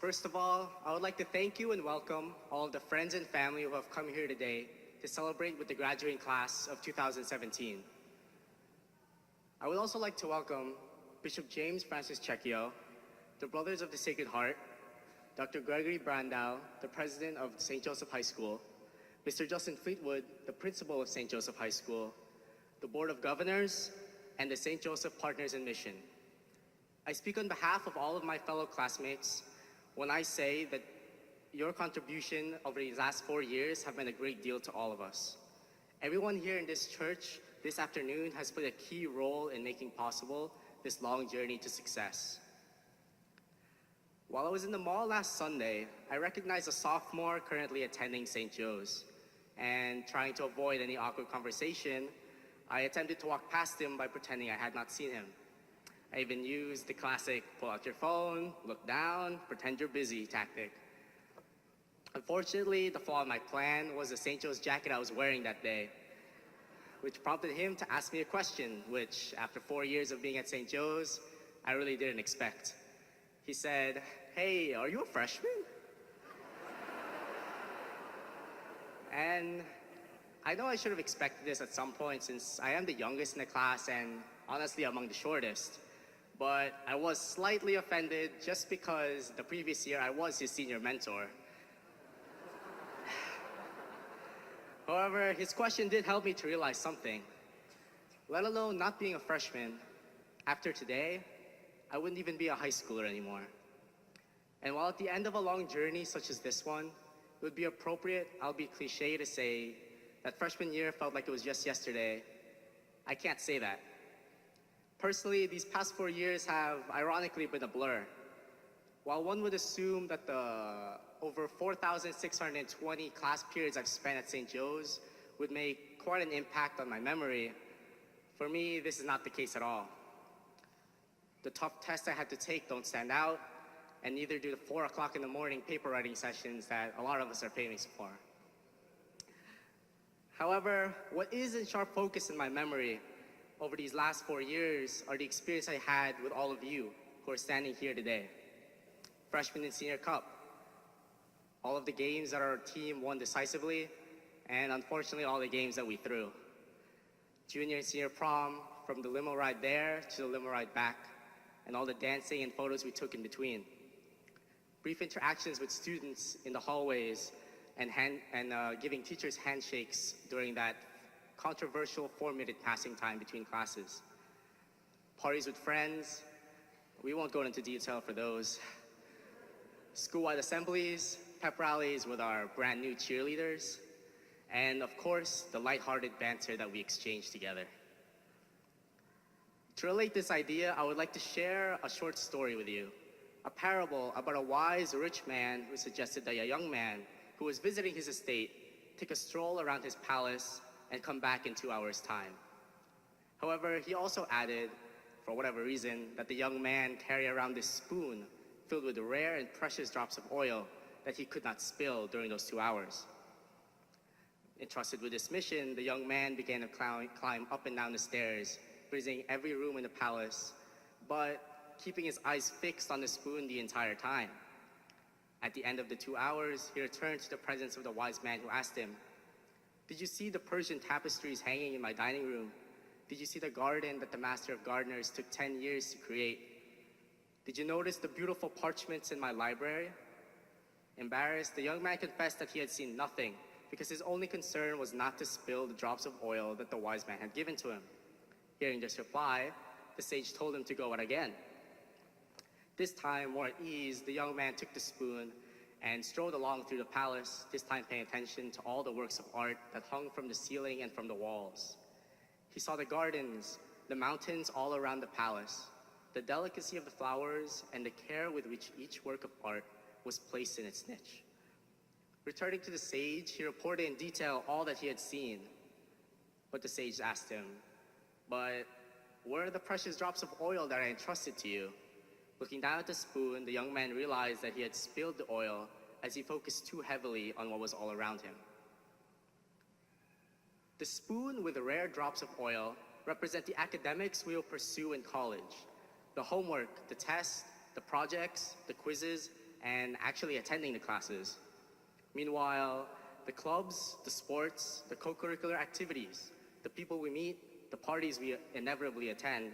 First of all, I would like to thank you and welcome all of the friends and family who have come here today to celebrate with the graduating class of 2017. I would also like to welcome Bishop James Francis Checchio, the Brothers of the Sacred Heart, Dr. Gregory Brandau, the President of St. Joseph High School, Mr. Justin Fleetwood, the Principal of St. Joseph High School, the Board of Governors, and the St. Joseph Partners in Mission. I speak on behalf of all of my fellow classmates when I say that your contribution over these last 4 years have meant a great deal to all of us. Everyone here in this church this afternoon has played a key role in making possible this long journey to success. While I was in the mall last Sunday, I recognized a sophomore currently attending St. Joe's, and trying to avoid any awkward conversation, I attempted to walk past him by pretending I had not seen him. I even used the classic pull out your phone, look down, pretend you're busy tactic. Unfortunately, the flaw in my plan was the St. Joe's jacket I was wearing that day, which prompted him to ask me a question, which after 4 years of being at St. Joe's, I really didn't expect. He said, "Hey, are you a freshman?" And I know I should have expected this at some point since I am the youngest in the class and honestly among the shortest. But I was slightly offended just because the previous year I was his senior mentor. However, his question did help me to realize something. Let alone not being a freshman, after today, I wouldn't even be a high schooler anymore. And while at the end of a long journey such as this one, it would be appropriate, I'll be cliche to say that freshman year felt like it was just yesterday, I can't say that. Personally, these past 4 years have ironically been a blur. While one would assume that the over 4,620 class periods I've spent at St. Joe's would make quite an impact on my memory, for me, this is not the case at all. The tough tests I had to take don't stand out, and neither do the 4 o'clock in the morning paper writing sessions that a lot of us are famous for. However, what is in sharp focus in my memory over these last 4 years are the experience I had with all of you who are standing here today. Freshman and Senior Cup, all of the games that our team won decisively, and unfortunately all the games that we threw. Junior and Senior Prom, from the limo ride there to the limo ride back, and all the dancing and photos we took in between. Brief interactions with students in the hallways and giving teachers handshakes during that controversial 4-minute passing time between classes. Parties with friends, we won't go into detail for those. School-wide assemblies, pep rallies with our brand new cheerleaders, and of course, the lighthearted banter that we exchanged together. To relate this idea, I would like to share a short story with you, a parable about a wise, rich man who suggested that a young man who was visiting his estate take a stroll around his palace and come back in 2 hours' time. However, he also added, for whatever reason, that the young man carry around this spoon filled with rare and precious drops of oil that he could not spill during those 2 hours. Entrusted with this mission, the young man began to climb up and down the stairs, visiting every room in the palace, but keeping his eyes fixed on the spoon the entire time. At the end of the 2 hours, he returned to the presence of the wise man who asked him, "Did you see the Persian tapestries hanging in my dining room? Did you see the garden that the master of gardeners took 10 years to create? Did you notice the beautiful parchments in my library?" Embarrassed, the young man confessed that he had seen nothing because his only concern was not to spill the drops of oil that the wise man had given to him. Hearing this reply, the sage told him to go out again. This time, more at ease, the young man took the spoon and strolled along through the palace, this time paying attention to all the works of art that hung from the ceiling and from the walls. He saw the gardens, the mountains all around the palace, the delicacy of the flowers, and the care with which each work of art was placed in its niche. Returning to the sage, he reported in detail all that he had seen. But the sage asked him, "But where are the precious drops of oil that I entrusted to you?" Looking down at the spoon, the young man realized that he had spilled the oil as he focused too heavily on what was all around him. The spoon with the rare drops of oil represent the academics we will pursue in college, the homework, the tests, the projects, the quizzes, and actually attending the classes. Meanwhile, the clubs, the sports, the co-curricular activities, the people we meet, the parties we inevitably attend,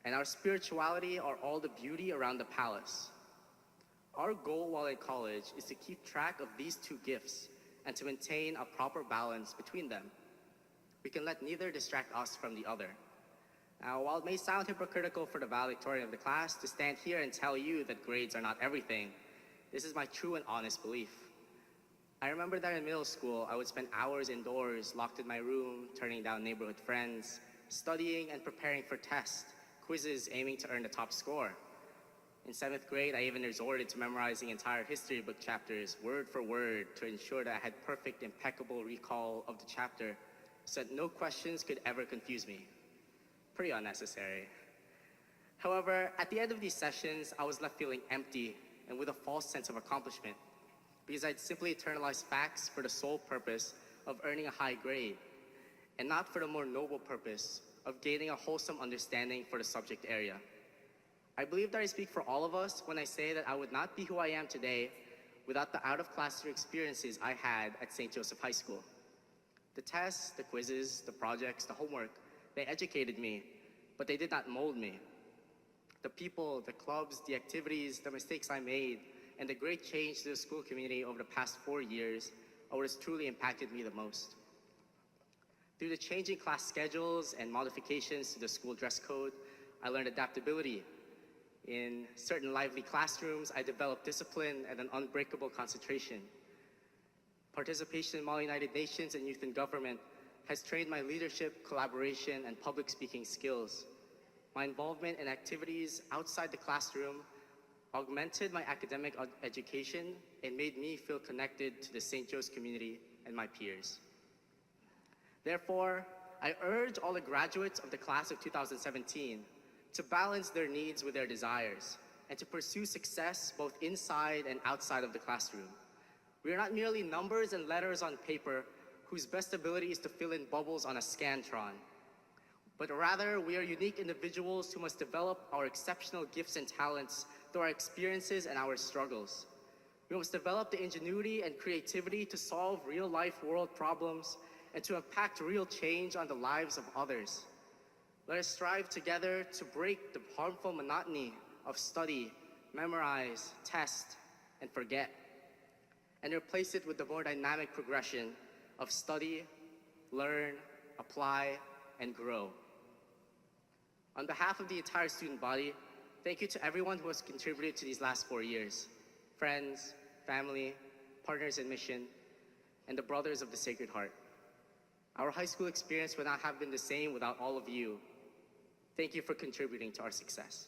and our spirituality are all the beauty around the palace. Our goal while in college is to keep track of these two gifts and to maintain a proper balance between them. We can let neither distract us from the other. Now, while it may sound hypocritical for the valedictorian of the class to stand here and tell you that grades are not everything, this is my true and honest belief. I remember that in middle school, I would spend hours indoors, locked in my room, turning down neighborhood friends, studying and preparing for tests, quizzes aiming to earn the top score. In 7th grade, I even resorted to memorizing entire history book chapters word for word to ensure that I had perfect, impeccable recall of the chapter so that no questions could ever confuse me. Pretty unnecessary. However, at the end of these sessions, I was left feeling empty and with a false sense of accomplishment because I'd simply internalized facts for the sole purpose of earning a high grade and not for the more noble purpose of gaining a wholesome understanding for the subject area. I believe that I speak for all of us when I say that I would not be who I am today without the out-of-classroom experiences I had at St. Joseph High School. The tests, the quizzes, the projects, the homework, they educated me, but they did not mold me. The people, the clubs, the activities, the mistakes I made, and the great change to the school community over the past 4 years are what has truly impacted me the most. Through the changing class schedules and modifications to the school dress code, I learned adaptability. In certain lively classrooms, I developed discipline and an unbreakable concentration. Participation in Mall United Nations and youth in government has trained my leadership, collaboration, and public speaking skills. My involvement in activities outside the classroom augmented my academic education and made me feel connected to the St. Joe's community and my peers. Therefore, I urge all the graduates of the class of 2017 to balance their needs with their desires and to pursue success both inside and outside of the classroom. We are not merely numbers and letters on paper whose best ability is to fill in bubbles on a Scantron, but rather we are unique individuals who must develop our exceptional gifts and talents through our experiences and our struggles. We must develop the ingenuity and creativity to solve real-life world problems and to impact real change on the lives of others. Let us strive together to break the harmful monotony of study, memorize, test, and forget, and replace it with the more dynamic progression of study, learn, apply, and grow. On behalf of the entire student body, thank you to everyone who has contributed to these last 4 years, friends, family, partners in mission, and the Brothers of the Sacred Heart. Our high school experience would not have been the same without all of you. Thank you for contributing to our success.